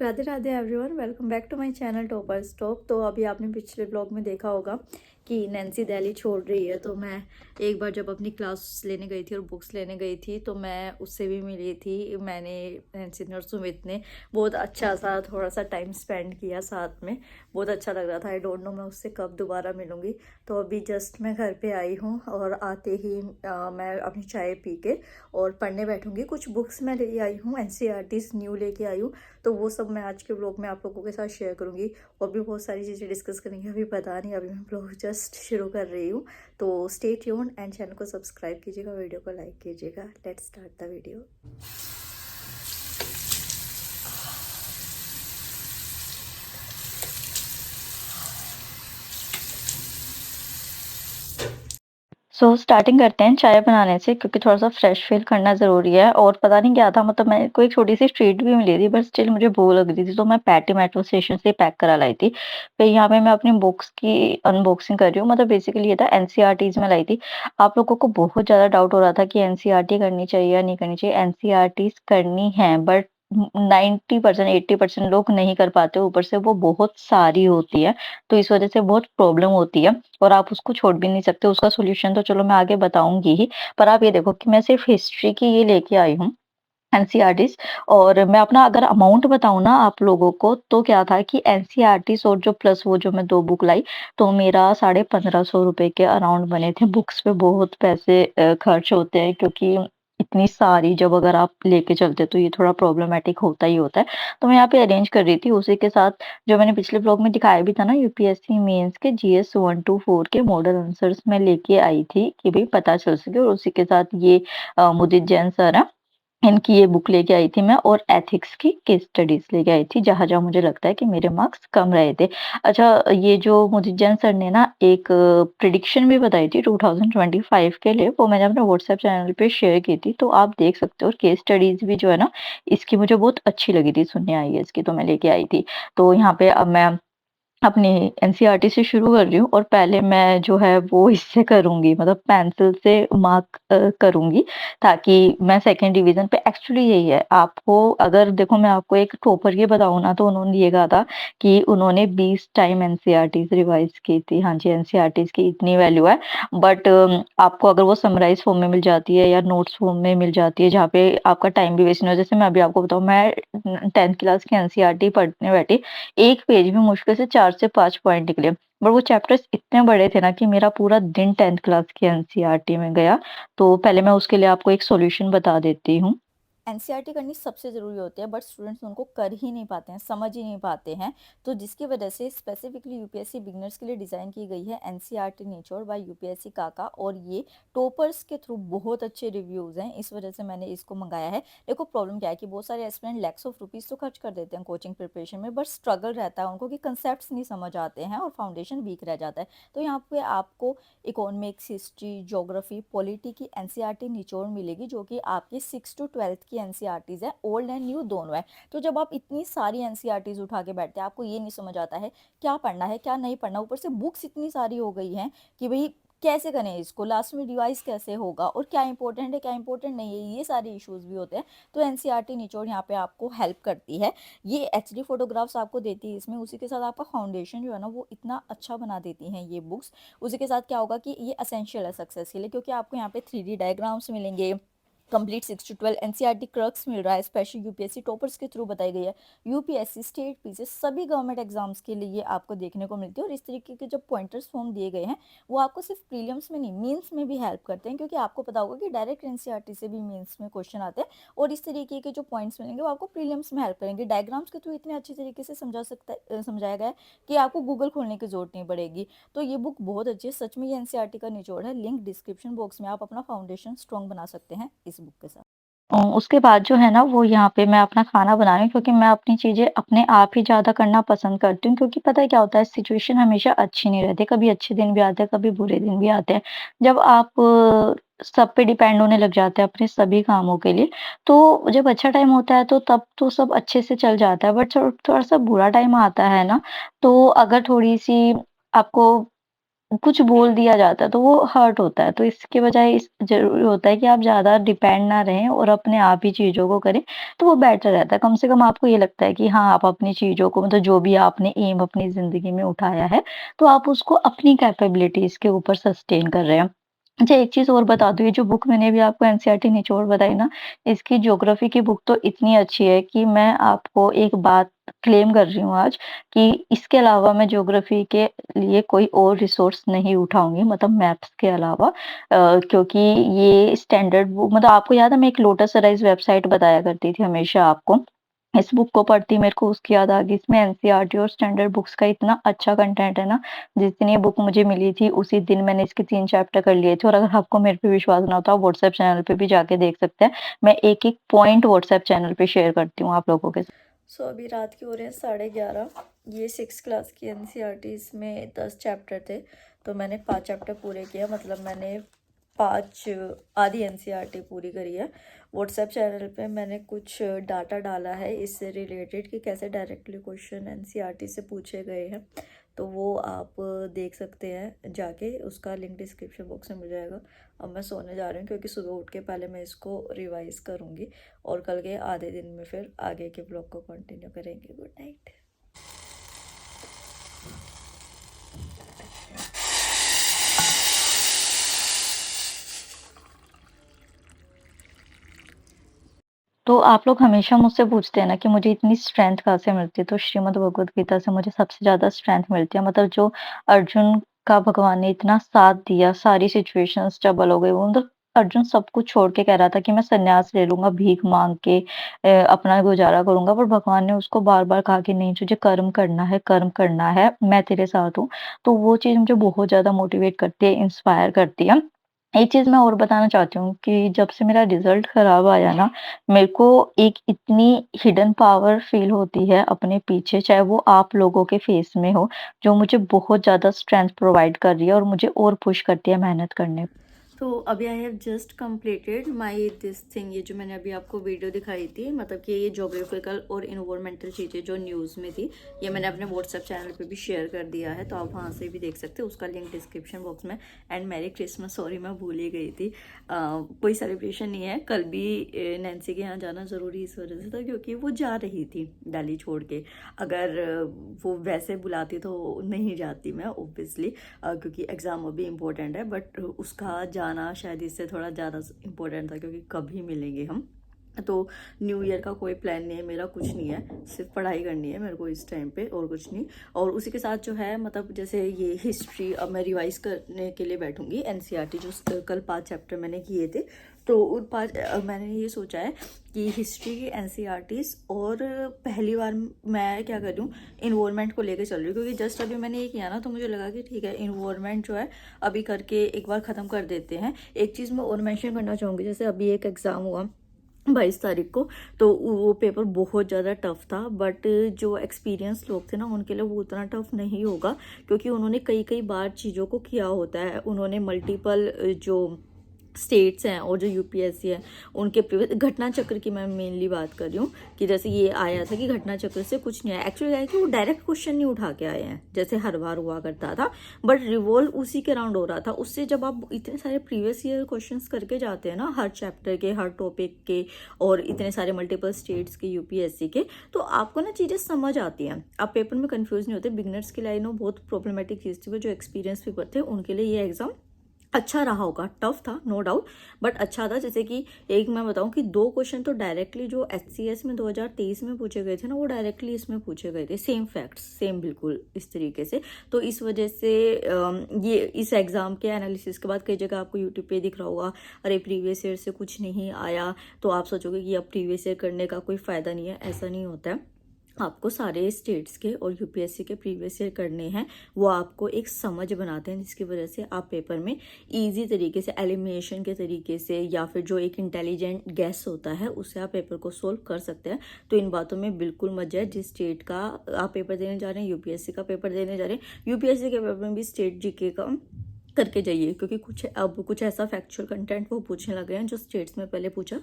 Radhe Radhe everyone, welcome back to my channel topper stop. तो अभी आपने पिछले ब्लॉग में देखा होगा कि नैन्सी दिल्ली छोड़ रही है। तो मैं एक बार जब अपनी क्लास लेने गई थी और बुक्स लेने गई थी तो मैं उससे भी मिली थी। मैंने नैन्सी और सुमित ने बहुत अच्छा सा थोड़ा सा टाइम स्पेंड किया साथ में। बहुत अच्छा लग रहा था। आई डोंट नो मैं उससे कब दोबारा मिलूँगी। तो अभी जस्ट मैं घर पे आई हूँ और आते ही मैं अपनी चाय पी के और पढ़ने बैठूँगी। कुछ बुक्स मैं ले आई हूँ, एनसीईआरटीज़ न्यू लेके आई हूँ। तो वो सब मैं आज के ब्लॉग में आप लोगों के साथ शेयर करूंगी और भी बहुत सारी चीज़ें डिस्कस करेंगे। अभी पता नहीं, अभी मैं ब्लॉग जस्ट शुरू कर रही हूँ। तो स्टे ट्यून्ड एंड चैनल को सब्सक्राइब कीजिएगा, वीडियो को लाइक कीजिएगा। Let's start the video. Starting करते हैं चाय बनाने से, क्योंकि थोड़ा-सा फ्रेश फ़ील करना ज़रूरी है। और पता नहीं क्या था, मतलब मेरे को एक छोटी-सी ट्रीट भी मिली थी, बट स्टिल मुझे भूख लग रही थी, तो मैं पैटी मेट्रो स्टेशन से पैक करा लाई थी। फिर यहाँ पे मैं अपनी बुक्स की अनबॉक्सिंग कर रही हूँ। मतलब बेसिकली ये था, एनसीईआरटीज़ में लाई थी। आप लोगों को बहुत ज़्यादा डाउट हो रहा था कि एनसीईआरटी करनी चाहिए या नहीं करनी चाहिए। एनसीईआरटीज़ करनी है, बट 90% 80% लोग नहीं कर पाते, ऊपर से वो बहुत सारी होती है, तो इस वजह से बहुत प्रॉब्लम होती है और आप उसको छोड़ भी नहीं सकते। उसका सॉल्यूशन तो चलो मैं आगे बताऊँगी ही, पर आप ये देखो कि मैं सिर्फ़ हिस्ट्री की ये लेके आई हूँ, एनसीईआरटीज़। और मैं अपना अगर अमाउंट बताऊँ ना आप लोगों को, तो क्या था कि एनसीईआरटीज़ और जो प्लस वो जो मैं 2 बुक लाई, तो मेरा 1550 रुपए के अराउंड बने थे। बुक्स पे बहुत पैसे खर्च होते हैं, क्योंकि इतनी सारी जब अगर आप लेके चलते तो ये थोड़ा प्रॉब्लमैटिक होता ही होता है। तो मैं यहाँ पे अरेंज कर रही थी, उसी के साथ जो मैंने पिछले ब्लॉग में दिखाया भी था ना, यूपीएससी मेंस के जीएस 1 टू 4 के मॉडल आंसर्स मैं लेके आई थी कि भई पता चल सके। और उसी के साथ ये मुदित जैन सर हैं, इनकी ये बुक लेके आई थी मैं, और एथिक्स की केस स्टडीज़ लेके आई थी, जहाँ-जहाँ मुझे लगता है कि मेरे मार्क्स कम रहे थे। अच्छा, ये जो मुदित जैन सर ने ना एक प्रेडिक्शन भी बताई थी 2025 के लिए, वो मैंने अपने व्हाट्सएप चैनल पे शेयर की थी, तो आप देख सकते हो। और केस स्टडीज़ भी जो है ना, इसकी मुझे बहुत अच्छी लगी थी सुनने आईएएस की, तो मैं लेके आई थी। तो यहाँ पे अब मैं अपनी एनसीईआरटी से शुरू कर रही हूँ, और पहले मैं जो है वो इससे करूँगी, मतलब पेंसिल से मार्क करूँगी, ताकि मैं सेकंड डिवीज़न पे, एक्चुअली यही है। आपको अगर देखो, मैं आपको एक टॉपर की बताऊँ ना, तो उन्होंने ये कहा था कि उन्होंने 20 टाइम एनसीईआरटीज़ रिवाइज़ की थी। हाँ जी, एनसीईआरटीज़ की इतनी वैल्यू है। बट आपको अगर वो समराइज़ फॉर्म में मिल जाती है या नोट्स फॉर्म में मिल जाती है, जहाँ पे आपका टाइम भी वेस्ट नहीं हो। जैसे मैं अभी आपको बताऊँ, मैं 10th क्लास की एनसीईआरटी पढ़ने बैठी, एक पेज में मुश्किल से 4 से 5 पॉइंट निकले। बट वो चैप्टर्स इतने बड़े थे ना कि मेरा पूरा दिन 10th क्लास की एनसीईआरटी में गया। तो पहले मैं उसके लिए आपको एक सॉल्यूशन बता देती हूँ। एनसीईआरटी करनी सबसे ज़रूरी होती है, बट स्टूडेंट्स उनको कर ही नहीं पाते हैं, समझ ही नहीं पाते हैं। तो जिसकी वजह से स्पेसिफिकली यूपीएससी बिगिनर्स के लिए डिज़ाइन की गई है एनसीईआरटी निचोड़ बाय यूपीएससी काका, और ये टॉपर्स के थ्रू बहुत अच्छे रिव्यूज़ हैं, इस वजह से मैंने इसको मंगाया है। देखो, प्रॉब्लम क्या है कि बहुत सारे एस्पिरेंट लैक्स ऑफ रुपीज़ तो खर्च कर देते हैं कोचिंग प्रिपरेशन में, बट स्ट्रगल रहता है उनको कि कंसेप्ट नहीं समझ आते हैं और फाउंडेशन वीक रह जाता है। तो यहाँ पे आपको इकोनॉमिक्स, हिस्ट्री, ज्योग्राफी, पॉलिटी की एनसीईआरटी निचोड़ मिलेगी, जो कि आपकी 6 टू 12th की एनसीईआरटीज़ है, ओल्ड एंड न्यू दोनों है। तो जब आप इतनी सारी एनसीईआरटीज़ उठा के बैठते हैं, आपको ये नहीं समझ आता है क्या पढ़ना है क्या नहीं पढ़ना, ऊपर से बुक्स इतनी सारी हो गई हैं कि भाई कैसे करें इसको, लास्ट में रिवाइज कैसे होगा, और क्या इंपॉर्टेंट है क्या इंपॉर्टेंट नहीं है, ये सारे इश्यूज भी होते हैं। तो एनसीईआरटी निचोड़ यहाँ पे आपको हेल्प करती है। ये एचडी फोटोग्राफ्स आपको देती है इसमें, उसी के साथ आपका फाउंडेशन जो है ना, वो इतना अच्छा बना देती हैं ये बुक्स। उसी के साथ क्या होगा कि ये असेंशियल है सक्सेस के लिए, क्योंकि आपको यहाँ पे 3D डायग्राम्स मिलेंगे, कंप्लीट 6 टू 12 एनसीईआरटी क्रक्स मिल रहा है, स्पेशल यूपीएससी टॉपर्स के थ्रू बताई गई है। यूपीएससी स्टेट पीसीएस सभी गवर्नमेंट एग्जाम्स के लिए ये आपको देखने को मिलती है। और इस तरीके के जो पॉइंटर्स फॉर्म दिए गए हैं, वो आपको सिर्फ प्रीलिम्स में नहीं, मेंस में भी हेल्प करते हैं, क्योंकि आपको पता होगा कि डायरेक्ट एनसीईआरटी से भी मेंस में क्वेश्चन आते हैं, और इस तरीके के जो पॉइंट्स मिलेंगे वो आपको प्रीलिम्स में हेल्प करेंगे। डायग्राम्स के थ्रू इतने अच्छे तरीके से समझाया गया है कि आपको गूगल खोलने की जरूरत नहीं पड़ेगी। तो ये बुक बहुत अच्छी है, सच में ये एनसीईआरटी का निचोड़ है। लिंक डिस्क्रिप्शन बॉक्स में, आप अपना फाउंडेशन स्ट्रॉन्ग बना सकते हैं इस बुक के साथ। उसके बाद जो है ना, वो यहाँ पे मैं अपना खाना बना रही हूँ, क्योंकि मैं अपनी चीज़ें अपने आप ही ज़्यादा करना पसंद करती हूँ, क्योंकि पता है क्या होता है, सिचुएशन हमेशा अच्छी नहीं रहती, कभी अच्छे दिन भी आते हैं, कभी बुरे दिन भी आते हैं। जब आप सब पे डिपेंड होने लग जाते हैं अपने सभी कामों के लिए, तो जब अच्छा टाइम होता है तो तब तो सब अच्छे से चल जाता है, बट थोड़ा-सा बुरा टाइम आता है ना, तो अगर थोड़ी-सी आपको कुछ बोल दिया जाता है तो वो हर्ट होता है। तो इसके बजाय इस ज़रूरी होता है कि आप ज़्यादा डिपेंड ना रहें और अपने आप ही चीज़ों को करें, तो वो बेटर रहता है। कम से कम आपको ये लगता है कि हाँ, आप अपनी चीज़ों को मतलब जो भी आपने एम अपनी ज़िंदगी में उठाया है, तो आप उसको अपनी कैपेबिलिटीज़ के ऊपर सस्टेन कर रहे हैं। अच्छा, एक चीज़ और बता दूँ, ये जो बुक मैंने अभी आपको एनसीईआरटी निचोड़ बताई ना, इसकी ज्योग्राफी की बुक तो इतनी अच्छी है कि मैं आपको एक बात क्लेम कर रही हूँ आज कि इसके अलावा मैं ज्योग्राफी के लिए कोई और रिसोर्स नहीं उठाऊँगी, मतलब मैप्स के अलावा, क्योंकि ये स्टैंडर्ड बुक, मतलब आपको याद है मैं एक लोटस राइज़ वेबसाइट बताया करती थी हमेशा आपको। इस बुक को पढ़ती मेरे को उसकी याद आ गई। इसमें एनसीईआरटी और स्टैंडर्ड बुक्स का इतना अच्छा कंटेंट है ना, जिस दिन ये बुक मुझे मिली थी उसी दिन मैंने इसके 3 चैप्टर कर लिए थे, और अगर आपको मेरे पे विश्वास ना हो तो आप व्हाट्सएप चैनल पे भी जाके देख सकते हैं। मैं एक-एक पॉइंट व्हाट्सएप चैनल पे शेयर करती हूँ आप लोगों के साथ। सो अभी रात के हो रहे हैं 11:30। ये 6 क्लास की एनसीईआरटी, इसमें 10 चैप्टर थे, तो मैंने 5 चैप्टर पूरे किया, मतलब मैंने 5 आधी एनसीईआरटी पूरी करी है। व्हाट्सएप चैनल पे मैंने कुछ डाटा डाला है इससे रिलेटेड कि कैसे डायरेक्टली क्वेश्चन एनसीईआरटी से पूछे गए हैं, तो वो आप देख सकते हैं जाके, उसका लिंक डिस्क्रिप्शन बॉक्स में मिल जाएगा। अब मैं सोने जा रही हूँ क्योंकि सुबह उठ के पहले मैं इसको रिवाइज करूँगी और कल के आधे दिन में फिर आगे के ब्लॉग को कंटिन्यू करेंगे। Good night. तो आप लोग हमेशा मुझसे पूछते हैं ना कि मुझे इतनी स्ट्रेंथ कहाँ से मिलती है, तो श्रीमद् भगवद गीता से मुझे सबसे ज़्यादा स्ट्रेंथ मिलती है। मतलब जो अर्जुन का भगवान ने इतना साथ दिया, सारी सिचुएशंस ट्रबल हो गई, वो मतलब अर्जुन सब कुछ छोड़ के कह रहा था कि मैं संन्यास ले लूँगा, भीख माँग के अपना गुज़ारा करूँगा, पर भगवान ने उसको बार-बार कहा कि नहीं, तुझे कर्म करना है, मैं तेरे साथ हूँ। तो वो चीज़ मुझे बहुत ज़्यादा मोटिवेट करती है, इंस्पायर करती है। एक चीज़ मैं और बताना चाहती हूँ कि जब से मेरा रिज़ल्ट खराब आया ना, मेरे को एक इतनी हिडन पावर फ़ील होती है अपने पीछे, चाहे वो आप लोगों के फ़ेस में हो, जो मुझे बहुत ज़्यादा स्ट्रेंथ प्रोवाइड कर रही है और मुझे और पुश करती है मेहनत करने। तो अभी I have just completed my this thing, ये जो मैंने अभी आपको वीडियो दिखाई थी, मतलब कि ये जोग्राफिकल और इन्वायरमेंटल चीज़ें जो न्यूज़ में थी, ये मैंने अपने व्हाट्सएप चैनल पे भी शेयर कर दिया है, तो आप वहाँ से भी देख सकते हो, उसका लिंक डिस्क्रिप्शन बॉक्स में। एंड मैरी क्रिसमस, सॉरी मैं भूल ही गई थी। कोई सेलिब्रेशन नहीं है, कल भी नैन्सी के यहाँ जाना ज़रूरी इस वजह से था क्योंकि वो जा रही थी दिल्ली छोड़ के। अगर वो वैसे बुलाती तो नहीं जाती मैं ओब्वियसली, क्योंकि एग्ज़ाम अभी इम्पोर्टेंट है, बट उसका जाना शायद इससे थोड़ा ज़्यादा इम्पोर्टेंट था क्योंकि कभी मिलेंगे हम। तो न्यू ईयर का कोई प्लान नहीं है मेरा, कुछ नहीं है, सिर्फ पढ़ाई करनी है मेरे को इस टाइम पे, और कुछ नहीं। और उसी के साथ जो है, मतलब जैसे ये हिस्ट्री अब मैं रिवाइज करने के लिए बैठूंगी एनसीईआरटी, जो कल 5 चैप्टर मैंने किए थे, तो उन 5 मैंने ये सोचा है कि हिस्ट्री की एनसीईआरटीज, और पहली बार मैं क्या कर रही हूँ, इन्वायरमेंट को लेकर चल रही हूँ, क्योंकि जस्ट अभी मैंने ये किया ना, तो मुझे लगा कि ठीक है इन्वायरमेंट जो है अभी करके एक बार ख़त्म कर देते हैं। एक चीज़ मैं और मेंशन करना चाहूँगी, जैसे अभी एक एग्ज़ाम हुआ 22 तारीख को, तो वो पेपर बहुत ज़्यादा टफ था, बट जो एक्सपीरियंस लोग थे ना उनके लिए वो उतना टफ नहीं होगा, क्योंकि उन्होंने कई कई बार चीज़ों को किया होता है, उन्होंने मल्टीपल जो स्टेट्स हैं और जो यूपीएससी है उनके प्रीवियस घटना चक्र की मैं मेनली बात कर रही हूँ, कि जैसे ये आया था कि घटना चक्र से कुछ नहीं आया, एक्चुअली है कि वो डायरेक्ट क्वेश्चन नहीं उठा के आए हैं जैसे हर बार हुआ करता था, बट रिवॉल्व उसी के राउंड हो रहा था। उससे जब आप इतने सारे प्रीवियस ईयर क्वेश्चंस करके जाते हैं ना, हर चैप्टर के, हर टॉपिक के, और इतने सारे मल्टीपल स्टेट्स के, यूपीएससी के, तो आपको ना चीज़ें समझ आती हैं, आप पेपर में कंफ्यूज नहीं होते। बिगनर्स के लिए नो बहुत प्रॉब्लमेटिक चीज़ थी, वो जो एक्सपीरियंस पेपर थे उनके लिए ये एग्जाम अच्छा रहा होगा, टफ था नो डाउट, बट अच्छा था। जैसे कि एक मैं बताऊं कि 2 क्वेश्चन तो डायरेक्टली जो एचसीएस में 2023 में पूछे गए थे ना, वो डायरेक्टली इसमें पूछे गए थे, सेम फैक्ट्स, सेम बिल्कुल इस तरीके से। तो इस वजह से ये इस एग्जाम के एनालिसिस के बाद कई जगह आपको यूट्यूब पे दिख रहा होगा, अरे प्रीवियस ईयर से कुछ नहीं आया, तो आप सोचोगे कि अब प्रीवियस ईयर करने का कोई फ़ायदा नहीं है। ऐसा नहीं होता है, आपको सारे स्टेट्स के और यूपीएससी के प्रीवियस ईयर करने हैं, वो आपको एक समझ बनाते हैं, जिसकी वजह से आप पेपर में इजी तरीके से, एलिमिनेशन के तरीके से, या फिर जो एक इंटेलिजेंट गैस होता है उससे आप पेपर को सोल्व कर सकते हैं। तो इन बातों में बिल्कुल मत जाए। जिस स्टेट का आप पेपर देने जा रहे हैं, यूपीएससी का पेपर देने जा रहे हैं, यूपीएससी के पेपर में भी स्टेट जीके का करके जाइए, क्योंकि कुछ ऐसा फैक्चुअल कंटेंट वो पूछने लगे हैं जो स्टेट्स में पहले पूछा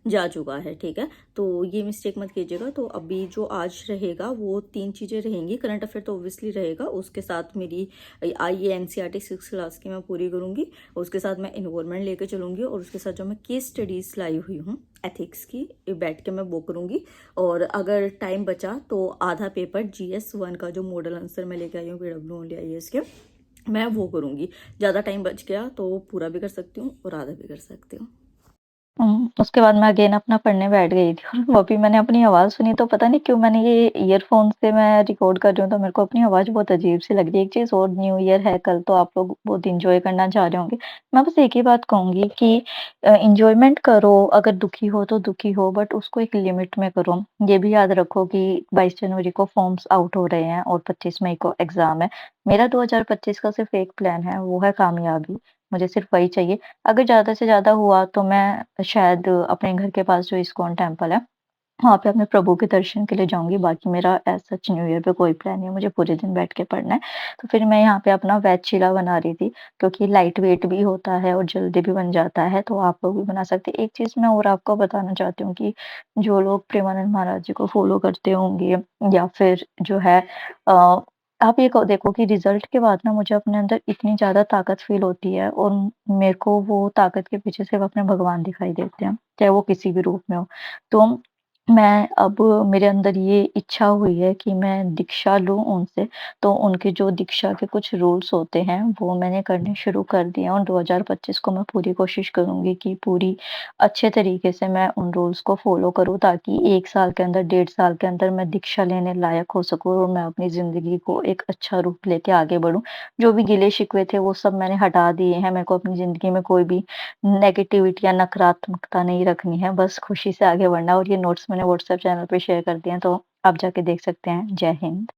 जा चुका है, ठीक है। तो ये मिस्टेक मत कीजिएगा। तो अभी जो आज रहेगा वो 3 चीज़ें रहेंगी। करंट अफेयर तो ऑब्वियसली रहेगा, उसके साथ मेरी I N C R T 6 class की मैं पूरी करूँगी, उसके साथ मैं इन्वॉल्वमेंट लेके चलूँगी, और उसके साथ जो मैं केस स्टडीज़ लाई हुई हूँ एथिक्स की, बैठ के मैं वो करूँगी। और अगर टाइम बचा तो आधा पेपर GS1 का जो मॉडल आंसर मैं लेके आई हूँ PW ओनली IAS के, मैं वो करूँगी। ज़्यादा टाइम बच गया तो पूरा भी कर सकती हूँ और आधा भी कर सकती हूँ। उसके बाद मैं अगेन अपना पढ़ने बैठ गई थी और वो भी मैंने अपनी आवाज़ सुनी तो पता नहीं क्यों मैंने ये ईयरफ़ोन से मैं रिकॉर्ड कर रही हूँ तो मेरे को अपनी आवाज़ बहुत अजीब-सी लग रही है। एक चीज़ और, न्यू ईयर है कल, तो आप लोग बहुत एन्जॉय करना चाह रहे होंगे। मैं बस एक ही बात कहूँगी कि एन्जॉयमेंट करो, अगर दुखी हो तो दुखी हो, बट उसको एक लिमिट में करो। ये भी याद रखो कि 22 जनवरी को फॉर्म्स आउट हो रहे हैं और 25 मई को एग्ज़ाम है। मेरा 2025 का सिर्फ़ एक प्लान है, वो है कामयाबी। मुझे सिर्फ़ वही चाहिए। अगर ज़्यादा से ज़्यादा हुआ तो मैं शायद अपने घर के पास जो इस्कॉन टेम्पल है, वहाँ पे अपने प्रभु के दर्शन के लिए जाऊँगी। बाकी मेरा एज़ सच न्यू ईयर पे कोई प्लान नहीं है, मुझे पूरे दिन बैठ के पढ़ना है। तो फिर मैं यहाँ पे अपना वेज चीला बना रही थी, क्योंकि लाइट वेट भी होता है और जल्दी भी बन जाता है, तो आप लोग भी बना सकते हैं। एक चीज़ मैं और आपको बताना चाहती हूँ कि जो लोग प्रेमानंद महाराज जी को फ़ॉलो करते होंगे या फिर जो है अ, आप ये देखो कि रिज़ल्ट के बाद ना मुझे अपने अंदर इतनी ज़्यादा ताकत फ़ील होती है और मेरे को वो ताकत के पीछे सिर्फ़ अपने भगवान दिखाई देते हैं, चाहे वो किसी भी रूप में हो। तो मैं अब मेरे अंदर ये इच्छा हुई है कि मैं दीक्षा लूँ उनसे, तो उनके जो दीक्षा के कुछ रूल्स होते हैं, वो मैंने करने शुरू कर दिए हैं और 2025 को मैं पूरी कोशिश करूँगी कि पूरी अच्छे तरीके से मैं उन रूल्स को फ़ॉलो करूँ, ताकि 1 साल के अंदर, 1.5 साल के अंदर मैं दीक्षा लेने लायक हो सकूँ और मैं अपनी ज़िंदगी को एक अच्छा रूप लेके आगे बढ़ूँ। जो भी गिले-शिकवे थे, वो सब मैंने हटा दिए हैं। मेरे को अपनी ज़िंदगी में कोई भी नेगेटिविटी या नकारात्मकता नहीं रखनी है, बस खुशी से आगे बढ़ना है। और ये नोट्स मैंने व्हाट्सएप चैनल पे शेयर कर दिए हैं, तो आप जाके देख सकते हैं। जय हिंद।